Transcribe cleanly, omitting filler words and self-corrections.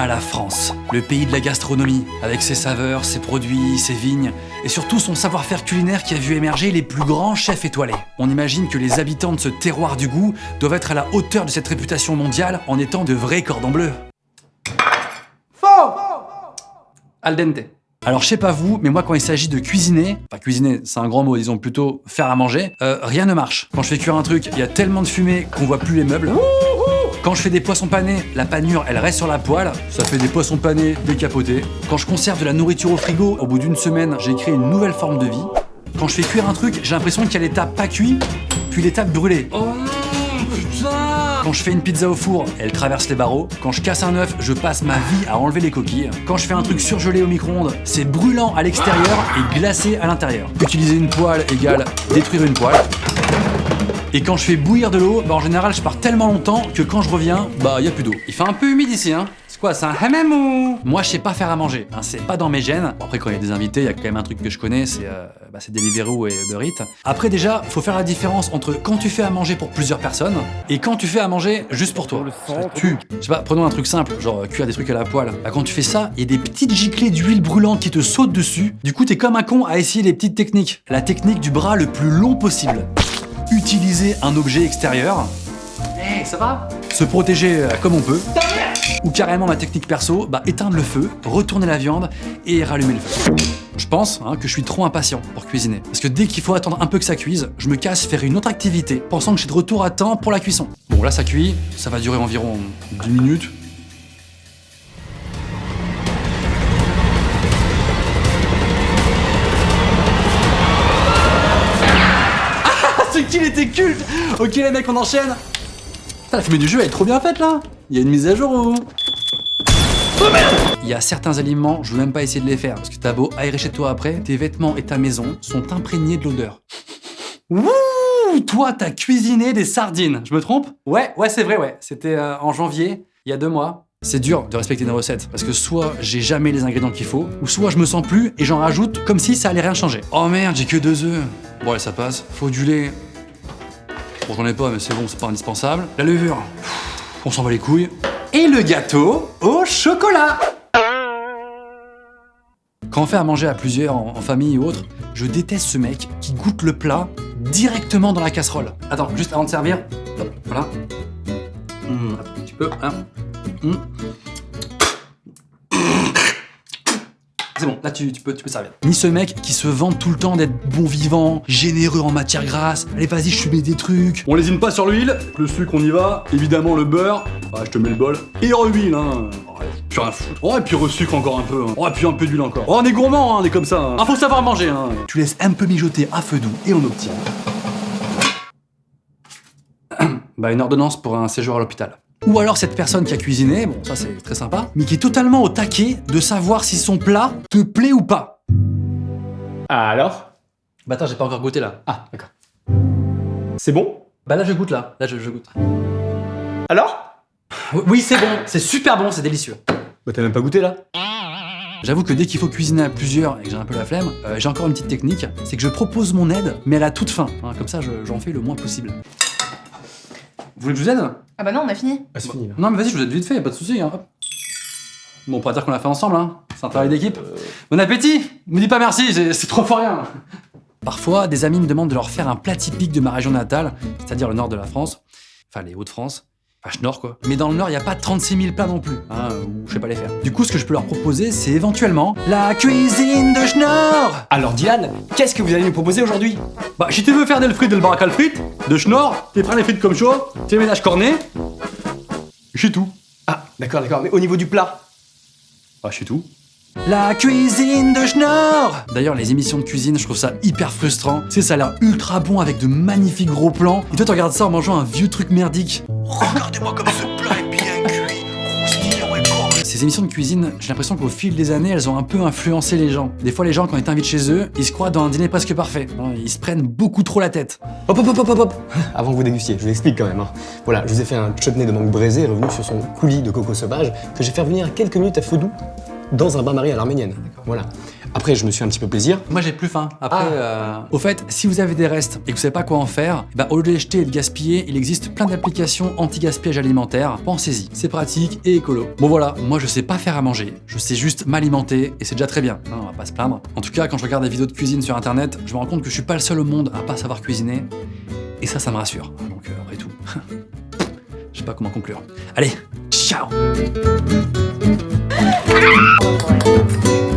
Ah, la France, le pays de la gastronomie, avec ses saveurs, ses produits, ses vignes, et surtout son savoir-faire culinaire qui a vu émerger les plus grands chefs étoilés. On imagine que les habitants de ce terroir du goût doivent être à la hauteur de cette réputation mondiale en étant de vrais cordons bleus. Faux! Al dente. Alors je sais pas vous, mais moi quand il s'agit de cuisiner, enfin cuisiner c'est un grand mot, disons plutôt faire à manger, rien ne marche. Quand je fais cuire un truc, il y a tellement de fumée qu'on voit plus les meubles. Quand je fais des poissons panés, la panure elle reste sur la poêle, ça fait des poissons panés décapotés. Quand je conserve de la nourriture au frigo, au bout d'une semaine, j'ai créé une nouvelle forme de vie. Quand je fais cuire un truc, j'ai l'impression qu'il y a l'étape pas cuit, puis l'étape brûlée. Oh non, putain! Quand je fais une pizza au four, elle traverse les barreaux. Quand je casse un œuf, je passe ma vie à enlever les coquilles. Quand je fais un truc surgelé au micro-ondes, c'est brûlant à l'extérieur et glacé à l'intérieur. Utiliser une poêle égale détruire une poêle. Et quand je fais bouillir de l'eau, en général je pars tellement longtemps que quand je reviens, y a plus d'eau. Il fait un peu humide ici, hein. C'est quoi, c'est un hammam ou... Moi je sais pas faire à manger, hein, c'est pas dans mes gènes. Après quand il y a des invités, il y a quand même un truc que je connais, c'est Deliveroo et Uber Eats. Après déjà, faut faire la différence entre quand tu fais à manger pour plusieurs personnes et quand tu fais à manger juste pour toi. Je sais pas, prenons un truc simple, genre cuire des trucs à la poêle. Quand tu fais ça, il y a des petites giclées d'huile brûlante qui te sautent dessus. Du coup t'es comme un con à essayer les petites techniques. La technique du bras le plus long possible. Utiliser un objet extérieur. Hey, ça va? Se protéger comme on peut. Ou carrément ma technique perso, éteindre le feu, retourner la viande et rallumer le feu. Je pense que je suis trop impatient pour cuisiner. Parce que dès qu'il faut attendre un peu que ça cuise, je me casse faire une autre activité, pensant que je suis de retour à temps pour la cuisson. Bon là ça cuit, ça va durer environ 10 minutes. Il était culte. Ok les mecs, on enchaîne. Putain, la fumée du jeu elle est trop bien faite là. Il y a une mise à jour ou... Oh merde! Il y a certains aliments, je veux même pas essayer de les faire parce que t'as beau aérer chez toi après, tes vêtements et ta maison sont imprégnés de l'odeur. Wouh! Toi t'as cuisiné des sardines, je me trompe? Ouais c'est vrai ouais. C'était en janvier, il y a 2 mois. C'est dur de respecter une recette parce que soit j'ai jamais les ingrédients qu'il faut, ou soit je me sens plus et j'en rajoute comme si ça allait rien changer. Oh merde, j'ai que 2 œufs. Bon allez, ça passe. Faut du lait. Bon, j'en ai pas, mais c'est bon, c'est pas indispensable. La levure, on s'en bat les couilles. Et le gâteau au chocolat. Quand on fait à manger à plusieurs, en famille ou autre, je déteste ce mec qui goûte le plat directement dans la casserole. Attends, juste avant de servir, hop, voilà. Un petit peu, hein. C'est bon, là tu peux servir. Ni ce mec qui se vante tout le temps d'être bon vivant, généreux en matière grasse. Allez vas-y, je te mets des trucs. On lésine pas sur l'huile, le sucre on y va, évidemment le beurre. Je te mets le bol. Et re-huile, hein. Plus rien à foutre. Oh, et puis resucre encore un peu. Hein. Oh, et puis un peu d'huile encore. Oh, on est gourmand, hein, on est comme ça. Hein. Faut savoir manger, hein. Tu laisses un peu mijoter à feu doux et on obtient. Une ordonnance pour un séjour à l'hôpital. Ou alors cette personne qui a cuisiné, bon ça c'est très sympa, mais qui est totalement au taquet de savoir si son plat te plaît ou pas. Alors? Attends, j'ai pas encore goûté là. Ah, d'accord. C'est bon? Là je goûte là, je goûte. Alors? Oui c'est bon, c'est super bon, c'est délicieux. T'as même pas goûté là? J'avoue que dès qu'il faut cuisiner à plusieurs et que j'ai un peu la flemme, j'ai encore une petite technique, c'est que je propose mon aide, mais à la toute fin. Comme ça j'en fais le moins possible. Vous voulez que je vous aide? Ah non, on a fini. C'est fini là. Non mais vas-y, je vous aide vite fait, pas de soucis. Hein. Bon, on pourrait dire qu'on l'a fait ensemble, hein. C'est un travail d'équipe. Bon appétit! Me dis pas merci, c'est trop pour rien. Parfois, des amis me demandent de leur faire un plat typique de ma région natale, c'est-à-dire le nord de la France, enfin les Hauts-de-France. Enfin, Schnorr quoi. Mais dans le Nord, il n'y a pas 36 000 plats non plus, ou je sais pas les faire. Du coup, ce que je peux leur proposer, c'est éventuellement la cuisine de Schnorr. Alors Diane, qu'est-ce que vous allez nous proposer aujourd'hui? Si tu veux faire des frites de le baracal frites, de Schnorr, tu prends les frites comme chaud, tu les ménages cornets, c'est tout. Ah, d'accord, mais au niveau du plat? C'est tout. La cuisine de Schnorr. D'ailleurs, les émissions de cuisine, je trouve ça hyper frustrant. Tu sais, ça a l'air ultra bon avec de magnifiques gros plans. Et toi, tu regardes ça en mangeant un vieux truc merdique. Regardez-moi comme ce plat est bien cuit, croustillant et gorge. Ces émissions de cuisine, j'ai l'impression qu'au fil des années, elles ont un peu influencé les gens. Des fois, les gens, quand ils t'invitent chez eux, ils se croient dans un dîner presque parfait. Ils se prennent beaucoup trop la tête. Hop. Avant que vous dégustiez, je vous explique quand même. Hein. Voilà, je vous ai fait un chutney de mangue braisé revenu sur son coulis de coco sauvage que j'ai fait revenir quelques minutes à feu doux dans un bain-marie à l'arménienne. Voilà. Après, je me suis un petit peu plaisir. Moi j'ai plus faim. Après, au fait, si vous avez des restes et que vous savez pas quoi en faire, au lieu de les jeter et de gaspiller, il existe plein d'applications anti-gaspillage alimentaire. Pensez-y, c'est pratique et écolo. Bon voilà, moi je sais pas faire à manger, je sais juste m'alimenter et c'est déjà très bien. Hein, on va pas se plaindre. En tout cas, quand je regarde des vidéos de cuisine sur internet, je me rends compte que je suis pas le seul au monde à pas savoir cuisiner. Et ça me rassure. Donc après tout, je sais pas comment conclure. Allez, ciao! Oh boy.